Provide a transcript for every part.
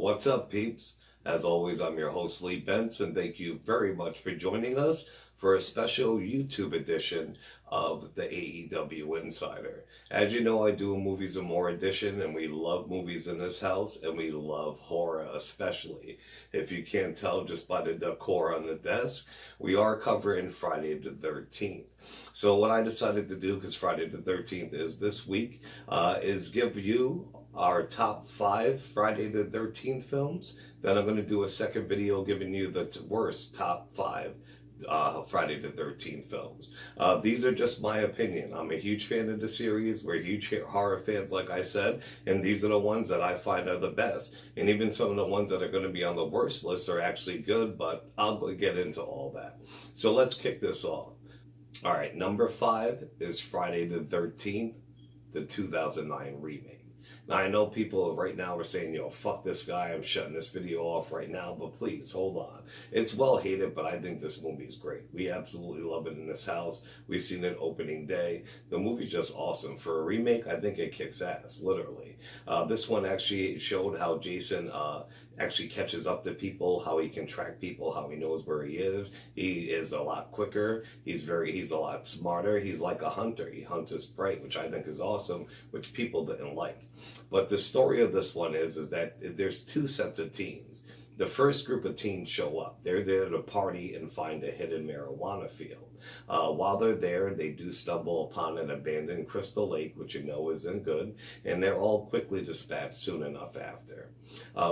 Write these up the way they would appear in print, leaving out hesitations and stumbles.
What's up, peeps? As always, I'm your host, Lee Bentz, and thank you very much for joining us for a special YouTube edition of the AEW Insider. As you know, I do a Movies and More edition, and we love movies in this house, and we love horror especially. If you can't tell just by the decor on the desk, we are covering Friday the 13th. So what I decided to do, because Friday the 13th is this week, is give you our top 5 Friday the 13th films. Then I'm going to do a second video giving you the worst top 5 Friday the 13th films. These are just my opinion. I'm a huge fan of the series. We're huge horror fans, like I said, and these are the ones that I find are the best. And even some of the ones that are going to be on the worst list are actually good, but I'll get into all that. So let's kick this off. All right, number 5 is Friday the 13th, the 2009 remake. Now, I know people right now are saying, yo, fuck this guy, I'm shutting this video off right now, but please, hold on. It's well hated, but I think this movie's great. We absolutely love it in this house. We've seen it opening day. The movie's just awesome. For a remake, I think it kicks ass, literally. This one actually showed how Jason actually catches up to people, how he can track people, how he knows where he is. He is a lot quicker. He's a lot smarter. He's like a hunter. He hunts his prey, which I think is awesome, which people didn't like. But the story of this one is that there's 2 sets of teens. The first group of teens show up. They're there to party and find a hidden marijuana field. While they're there, they do stumble upon an abandoned crystal lake, which you know isn't good, and they're all quickly dispatched soon enough after.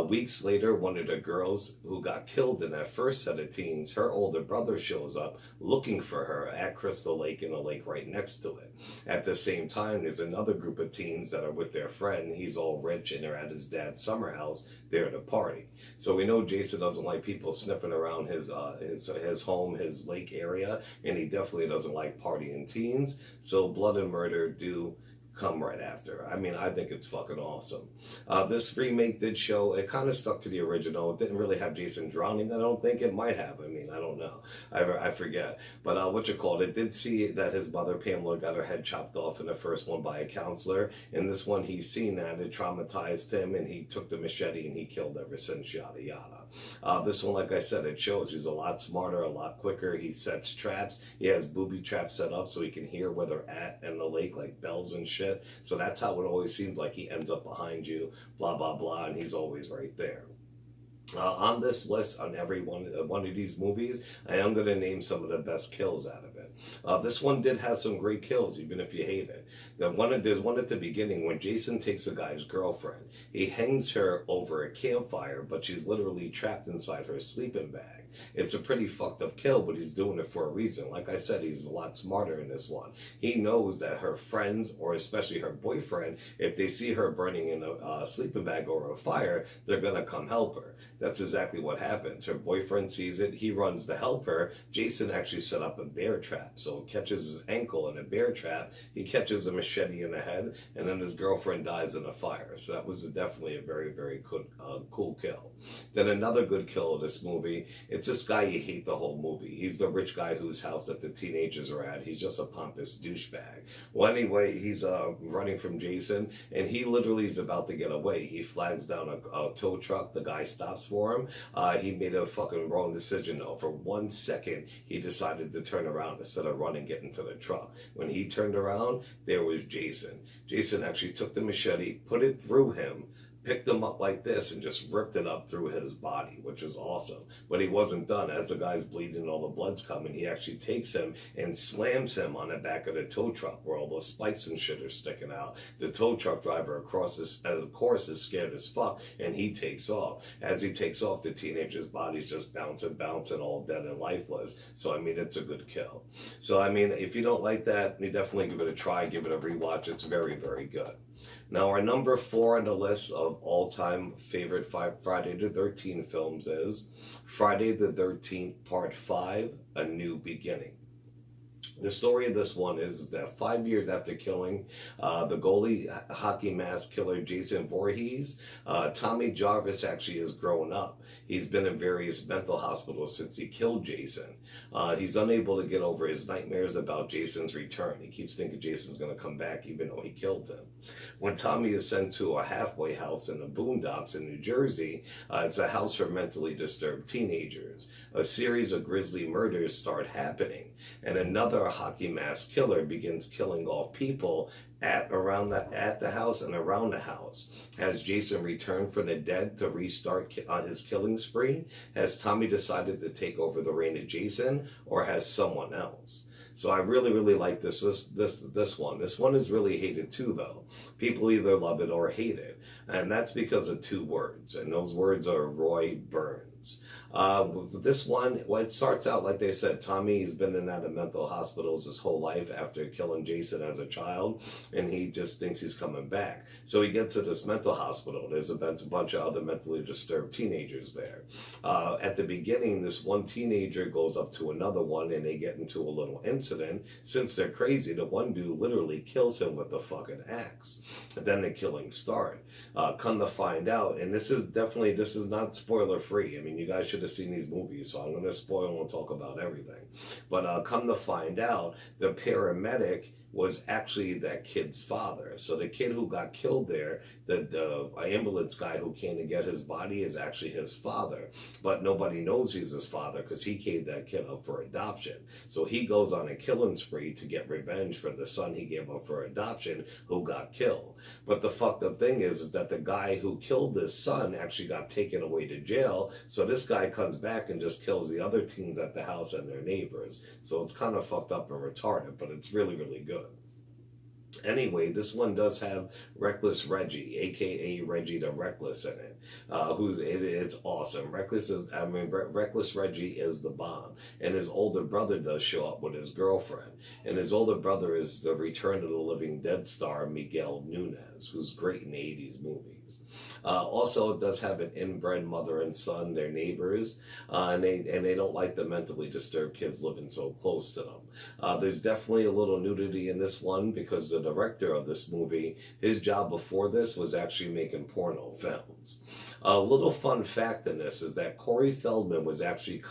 Weeks later, one of the girls who got killed in that first set of teens, her older brother shows up looking for her at Crystal Lake in a lake right next to it. At the same time, there's another group of teens that are with their friend. He's all rich and they're at his dad's summer house there to party. So we know Jason doesn't like people sniffing around his home, his lake area, and he definitely doesn't like partying teens. So blood and murder do come right after. I mean, I think it's fucking awesome. This remake did show, it kind of stuck to the original. It didn't really have Jason drowning, I don't think. It might have. I mean, I don't know. I forget. But it did see that his mother, Pamela, got her head chopped off in the first one by a counselor. In this one, he's seen that. It traumatized him, and he took the machete, and he killed ever since, yada, yada. This one, like I said, it shows he's a lot smarter, a lot quicker. He sets traps. He has booby traps set up so he can hear where they're at in the lake, like bells and shit. So that's how it always seems like he ends up behind you, blah, blah, blah, and he's always right there. On this list, on every one of these movies, I am going to name some of the best kills out of it. This one did have some great kills, even if you hate it. There's one at the beginning when Jason takes a guy's girlfriend. He hangs her over a campfire, but she's literally trapped inside her sleeping bag. It's a pretty fucked up kill, but he's doing it for a reason. Like I said, he's a lot smarter in this one. He knows that her friends, or especially her boyfriend, if they see her burning in a sleeping bag or a fire, they're going to come help her. That's exactly what happens. Her boyfriend sees it. He runs to help her. Jason actually set up a bear trap. So he catches his ankle in a bear trap. He catches a machete in the head, and then his girlfriend dies in a fire. So that was definitely a very, very good, cool kill. Then another good kill of this movie, it's this guy you hate the whole movie. He's the rich guy whose house that the teenagers are at. He's just a pompous douchebag. Well, anyway, he's running from Jason, and he literally is about to get away. He flags down a tow truck. The guy stops for him. He made a fucking wrong decision, though. For 1 second, he decided to turn around instead of run and get into the truck. When he turned around, there was Jason. Jason actually took the machete, put it through him, picked him up like this and just ripped it up through his body, which was awesome. But he wasn't done. As the guy's bleeding, all the blood's coming, he actually takes him and slams him on the back of the tow truck where all those spikes and shit are sticking out. The tow truck driver, of course, is scared as fuck, and he takes off. As he takes off, the teenager's body's just bouncing, all dead and lifeless. So, I mean, it's a good kill. So, I mean, if you don't like that, you definitely give it a try, give it a rewatch. It's very, very good. Now, our number 4 on the list of all-time favorite Friday the 13th films is Friday the 13th Part 5, A New Beginning. The story of this one is that 5 years after killing the goalie hockey mask killer Jason Voorhees, Tommy Jarvis actually has grown up. He's been in various mental hospitals since he killed Jason. He's unable to get over his nightmares about Jason's return. He keeps thinking Jason's going to come back even though he killed him. When Tommy is sent to a halfway house in the boondocks in New Jersey, it's a house for mentally disturbed teenagers. A series of grisly murders start happening, and another hockey mask killer begins killing off people at the house and around the house. Has Jason returned from the dead to restart his killing spree? Has Tommy decided to take over the reign of Jason, or has someone else? So I really, really like this one. This one is really hated too, though. People either love it or hate it, and that's because of two words, and those words are Roy Burns. This one, well, it starts out like they said. Tommy's been in and out of mental hospitals his whole life after killing Jason as a child, and he just thinks he's coming back. So he gets to this mental hospital. There's a bunch of other mentally disturbed teenagers there. At the beginning, this one teenager goes up to another one, and they get into a little incident. Since they're crazy, the one dude literally kills him with the fucking axe. And then the killings start. Come to find out, and this is not spoiler free. I mean, you guys should have seen these movies, so I'm going to spoil and talk about everything. But come to find out, the paramedic was actually that kid's father. So the kid who got killed there, the ambulance guy who came to get his body is actually his father. But nobody knows he's his father because he gave that kid up for adoption. So he goes on a killing spree to get revenge for the son he gave up for adoption who got killed. But the fucked up thing is that the guy who killed this son actually got taken away to jail. So this guy comes back and just kills the other teens at the house and their neighbors. So it's kind of fucked up and retarded, but it's really, really good. Anyway, this one does have Reckless Reggie, aka Reggie the Reckless, in it. It's awesome. Reckless Reggie is the bomb, and his older brother does show up with his girlfriend, and his older brother is the Return of the Living Dead star Miguel Nunez, who's great in the '80s movies. Also, it does have an inbred mother and son. They're neighbors, and they don't like the mentally disturbed kids living so close to them. There's definitely a little nudity in this one because the director of this movie, his job before this was actually making porno films. A little fun fact in this is that Corey Feldman was actually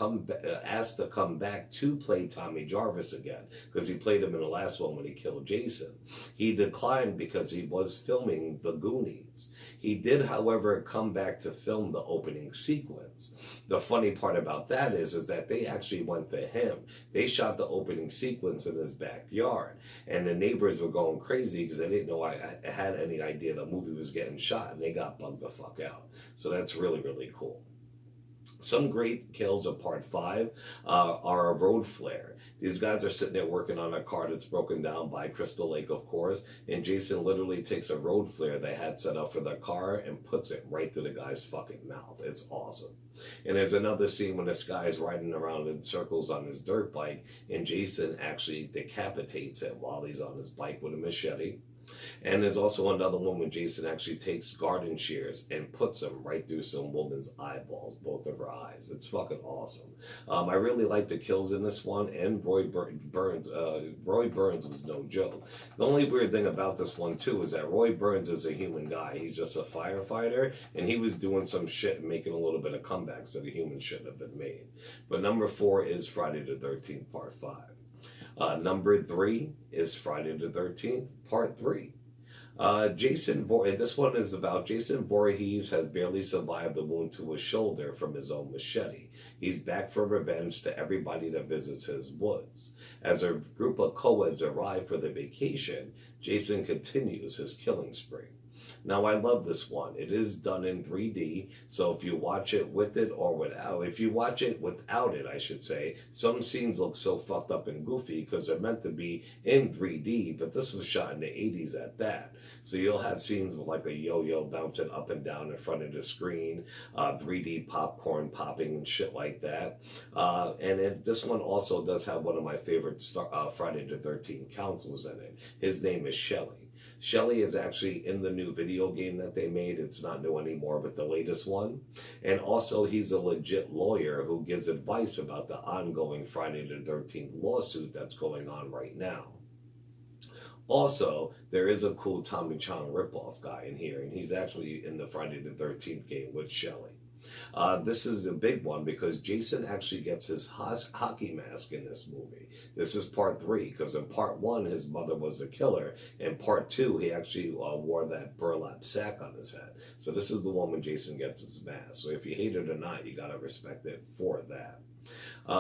asked to come back to play Tommy Jarvis again because he played him in the last one when he killed Jason. He declined because he was filming The Goonies. He did, however, come back to film the opening sequence. The funny part about that is that they actually went to him. They shot the opening sequence in his backyard, and the neighbors were going crazy because they didn't know I had any idea the movie was getting shot, and they got bugged the fuck out. So that's really, really cool. Some great kills of part 5 are a road flare. These guys are sitting there working on a car that's broken down by Crystal Lake, of course, and Jason literally takes a road flare they had set up for their car and puts it right through the guy's fucking mouth. It's awesome. And there's another scene when this guy is riding around in circles on his dirt bike, and Jason actually decapitates him while he's on his bike with a machete. And there's also another one when Jason actually takes garden shears and puts them right through some woman's eyeballs, both of her eyes. It's fucking awesome. I really like the kills in this one, and Roy Burns. Roy Burns was no joke. The only weird thing about this one, too, is that Roy Burns is a human guy. He's just a firefighter, and he was doing some shit and making a little bit of comebacks that a human shouldn't have been made. But number 4 is Friday the 13th, Part 5. Number 3 is Friday the 13th, Part 3. This one is about Jason Voorhees has barely survived the wound to his shoulder from his own machete. He's back for revenge to everybody that visits his woods. As a group of co-eds arrive for the vacation, Jason continues his killing spree. Now, I love this one. It is done in 3D, so if you watch it with it or without, if you watch it without it, I should say, some scenes look so fucked up and goofy because they're meant to be in 3D, but this was shot in the 80s at that. So you'll have scenes with like a yo-yo bouncing up and down in front of the screen, 3D popcorn popping and shit like that. This one also does have one of my favorite Friday the 13th counselors in it. His name is Shelley. Shelly is actually in the new video game that they made. It's not new anymore, but the latest one. And also, he's a legit lawyer who gives advice about the ongoing Friday the 13th lawsuit that's going on right now. Also, there is a cool Tommy Chong ripoff guy in here, and he's actually in the Friday the 13th game with Shelly. This is a big one because Jason actually gets his hockey mask in this movie. This is part 3 because in part 1 his mother was the killer. In part 2 he actually wore that burlap sack on his head. So this is the one when Jason gets his mask. So if you hate it or not, you gotta respect it for that.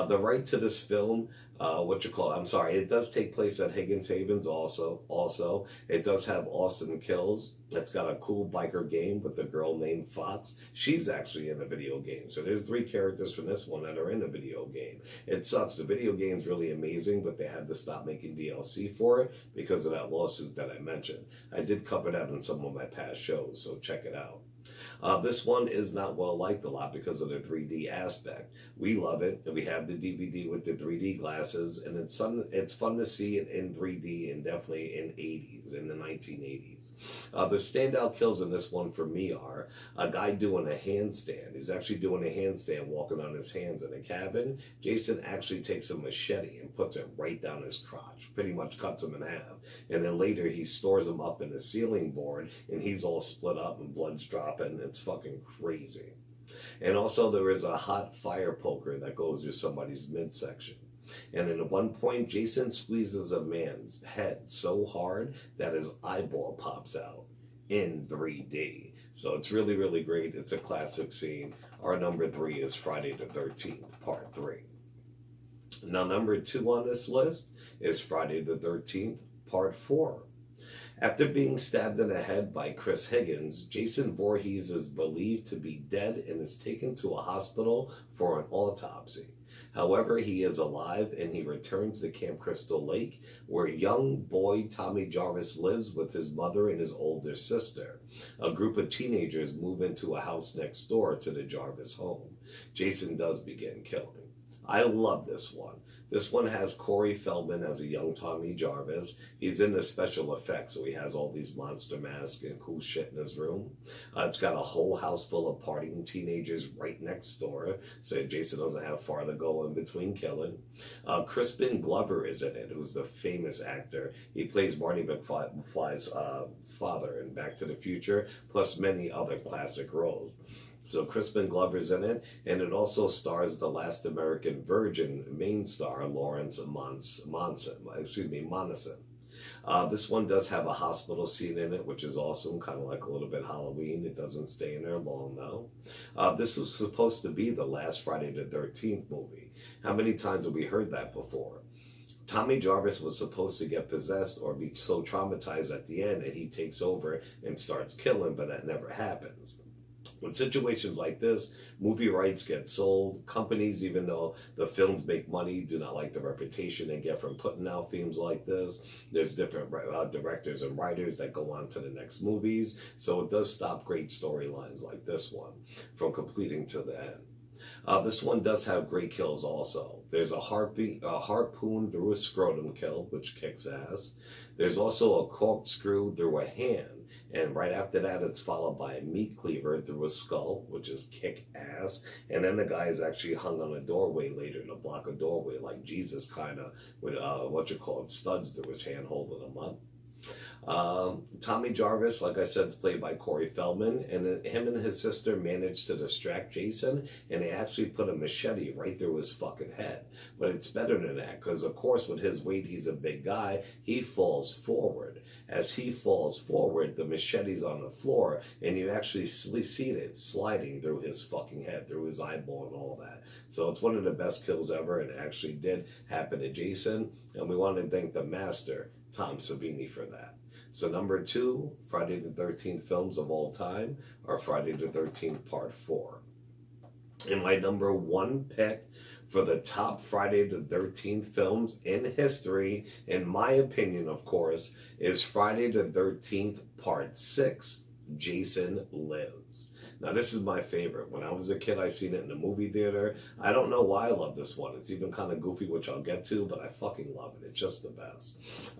The right to this film, it does take place at Higgins Havens also. It does have Austin Kills. It's got a cool biker game with a girl named Fox. She's actually in a video game. So there's 3 characters from this one that are in a video game. It sucks. The video game's really amazing, but they had to stop making DLC for it because of that lawsuit that I mentioned. I did cover that in some of my past shows, so check it out. This one is not well liked a lot because of the 3D aspect. We love it, and we have the DVD with the 3D glasses, and it's fun to see it in 3D and definitely in the 1980s. The standout kills in this one for me are a guy doing a handstand. He's actually doing a handstand walking on his hands in a cabin. Jason actually takes a machete and puts it right down his crotch, pretty much cuts him in half. And then later he stores him up in a ceiling board, and he's all split up and blood's dropping. It's fucking crazy. And also there is a hot fire poker that goes through somebody's midsection. And then at one point, Jason squeezes a man's head so hard that his eyeball pops out in 3D. So it's really, really great. It's a classic scene. Our number 3 is Friday the 13th, part 3. Now, number 2 on this list is Friday the 13th, part 4. After being stabbed in the head by Chris Higgins, Jason Voorhees is believed to be dead and is taken to a hospital for an autopsy. However, he is alive and he returns to Camp Crystal Lake, where young boy Tommy Jarvis lives with his mother and his older sister. A group of teenagers move into a house next door to the Jarvis home. Jason does begin killing. I love this one. This one has Corey Feldman as a young Tommy Jarvis. He's in the special effects, so he has all these monster masks and cool shit in his room. It's got a whole house full of partying teenagers right next door, so Jason doesn't have far to go in between killing. Crispin Glover is in it, who's the famous actor. He plays Marty McFly's father in Back to the Future, plus many other classic roles. So Crispin Glover's in it, and it also stars the Last American Virgin main star, Lawrence Monason. This one does have a hospital scene in it, which is awesome, kind of like a little bit Halloween. It doesn't stay in there long, though. This was supposed to be the last Friday the 13th movie. How many times have we heard that before? Tommy Jarvis was supposed to get possessed or be so traumatized at the end that he takes over and starts killing, but that never happens. With situations like this, movie rights get sold. Companies, even though the films make money, do not like the reputation they get from putting out films like this. There's different directors and writers that go on to the next movies. So it does stop great storylines like this one from completing to the end. This one does have great kills also. There's a harpoon through a scrotum kill, which kicks ass. There's also a corkscrew through a hand. And right after that, it's followed by a meat cleaver through a skull, which is kick ass. And then the guy is actually hung on a doorway later to block a doorway, like Jesus, kind of, with studs through his hand holding him up. Tommy Jarvis, like I said, is played by Corey Feldman, and him and his sister managed to distract Jason, and they actually put a machete right through his fucking head. But it's better than that, because of course with his weight, he's a big guy, he falls forward. As he falls forward, the machete's on the floor, and you actually see it sliding through his fucking head, through his eyeball and all that. So it's one of the best kills ever, and it actually did happen to Jason, and we want to thank the master, Tom Savini, for that. So number 2, Friday the 13th films of all time are Friday the 13th Part 4. And my number 1 pick for the top Friday the 13th films in history, in my opinion, of course, is Friday the 13th Part 6, Jason Lives. Now, this is my favorite. When I was a kid, I seen it in the movie theater. I don't know why I love this one. It's even kind of goofy, which I'll get to, but I fucking love it. It's just the best.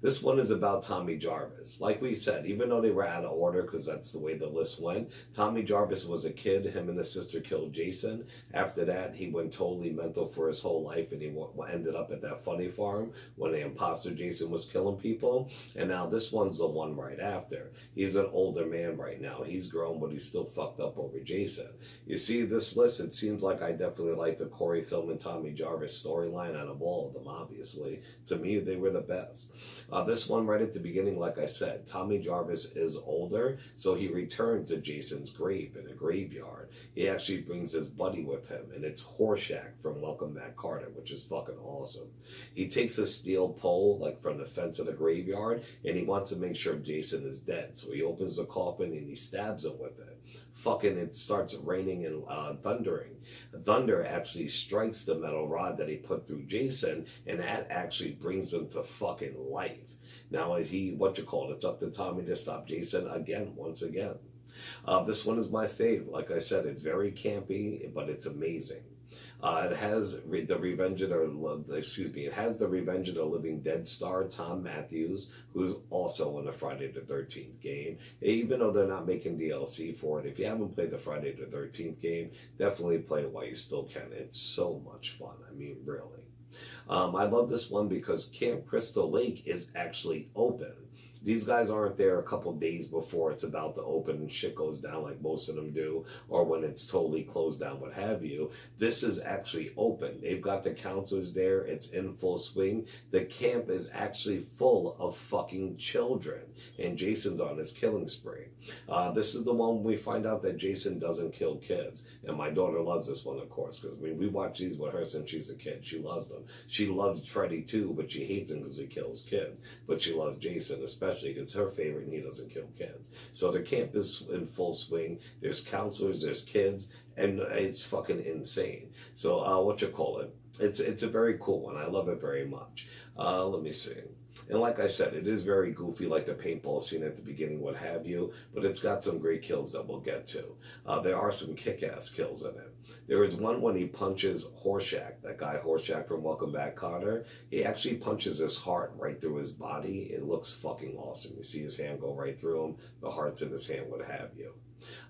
This one is about Tommy Jarvis. Like we said, even though they were out of order, because that's the way the list went, Tommy Jarvis was a kid. Him and his sister killed Jason. After that, he went totally mental for his whole life, and he ended up at that funny farm when the imposter Jason was killing people. And now this one's the one right after. He's an older man right now. He's grown, but he's still fucked up over Jason. You see this list, it seems like I definitely like the Corey Film and Tommy Jarvis storyline out of all of them, obviously. To me, they were the best. This one right at the beginning, like I said, Tommy Jarvis is older, so he returns to Jason's grave in a graveyard. He actually brings his buddy with him, and it's Horshack from Welcome Back Carter, which is fucking awesome. He takes a steel pole, like from the fence of the graveyard, and he wants to make sure Jason is dead. So he opens the coffin and he stabs him with it. Fucking, it starts raining and thundering. Thunder actually strikes the metal rod that he put through Jason, and that actually brings him to fucking life. Now it's up to Tommy to stop Jason again, once again. This one is my fave. Like I said, it's very campy, but it's amazing. It has the Revenge of the Living Dead star Tom Matthews, who's also in the Friday the 13th game. Even though they're not making DLC for it, if you haven't played the Friday the 13th game, definitely play it while you still can. It's so much fun. I mean, really. I love this one because Camp Crystal Lake is actually open. These guys aren't there a couple days before it's about to open and shit goes down like most of them do, or when it's totally closed down, what have you. This is actually open. They've got the counselors there. It's in full swing. The camp is actually full of fucking children, and Jason's on his killing spree. This is the one we find out that Jason doesn't kill kids, and my daughter loves this one, of course, because we watch these with her since she's a kid. She loves them. She loves Freddy too, but she hates him because he kills kids. But she loves Jason, especially because it's her favorite and he doesn't kill kids. So the camp is in full swing. There's counselors, there's kids, and it's fucking insane. So it's a very cool one. I love it very much. Let me see. And like I said, it is very goofy, like the paintball scene at the beginning, what have you, but it's got some great kills that we'll get to. There are some kick-ass kills in it. There is one when he punches Horshack, that guy Horshack from Welcome Back Carter. He actually punches his heart right through his body. It looks fucking awesome. You see his hand go right through him, the heart's in his hand, what have you.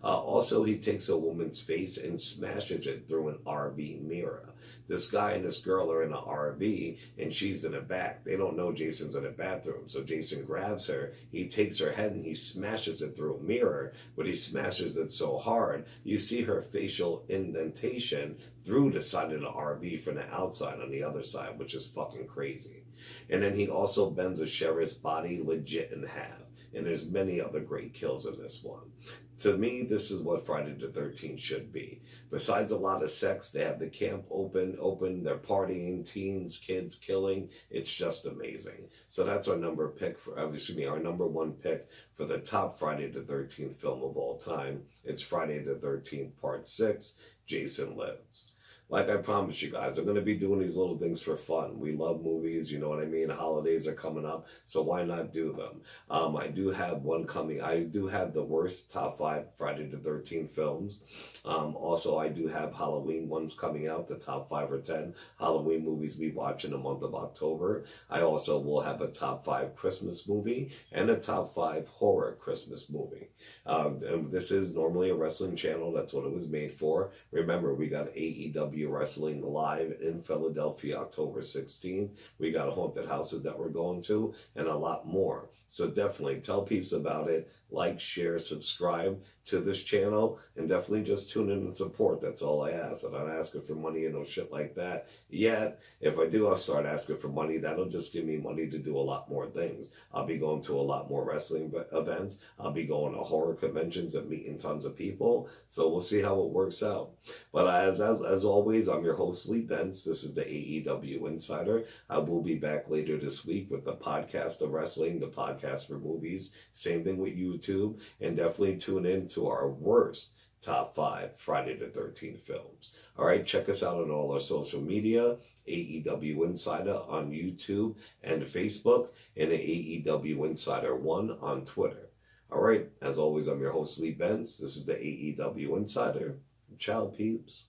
Also, he takes a woman's face and smashes it through an RV mirror. This guy and this girl are in an RV, and she's in the back. They don't know Jason's in the bathroom, so Jason grabs her. He takes her head and he smashes it through a mirror, but he smashes it so hard, you see her facial indentation through the side of the RV from the outside on the other side, which is fucking crazy. And then he also bends a sheriff's body legit in half. And there's many other great kills in this one. To me, this is what Friday the 13th should be. Besides a lot of sex, they have the camp open, they're partying, teens, kids, killing. It's just amazing. So that's our number one pick for the top Friday the 13th film of all time. It's Friday the 13th Part 6, Jason Lives. Like I promised you guys, I'm going to be doing these little things for fun. We love movies, you know what I mean? Holidays are coming up, so why not do them? I do have one coming. I do have the worst top 5 Friday the 13th films. Also, I do have Halloween ones coming out, the top 5 or 10 Halloween movies we watch in the month of October. I also will have a top 5 Christmas movie and a top 5 horror Christmas movie. And this is normally a wrestling channel. That's what it was made for. Remember, we got AEW Wrestling live in Philadelphia, October 16th. We got haunted houses that we're going to, and a lot more. So definitely tell peeps about it. Like, share, subscribe to this channel, and definitely just tune in and support. That's all I ask. I'm not asking for money and no shit like that yet. If I do, I'll start asking for money. That'll just give me money to do a lot more things. I'll be going to a lot more wrestling events. I'll be going to horror conventions and meeting tons of people. So we'll see how it works out. But as always, I'm your host, Lee Bentz. This is the AEW Insider. I will be back later this week with the podcast of wrestling, the podcast for movies. Same thing with YouTube. And definitely tune in to our worst top 5 Friday the 13th films. All right, check us out on all our social media, AEW Insider on YouTube and Facebook, and the AEW Insider 1 on Twitter. All right, as always, I'm your host, Lee Benz. This is the AEW Insider. Ciao, peeps.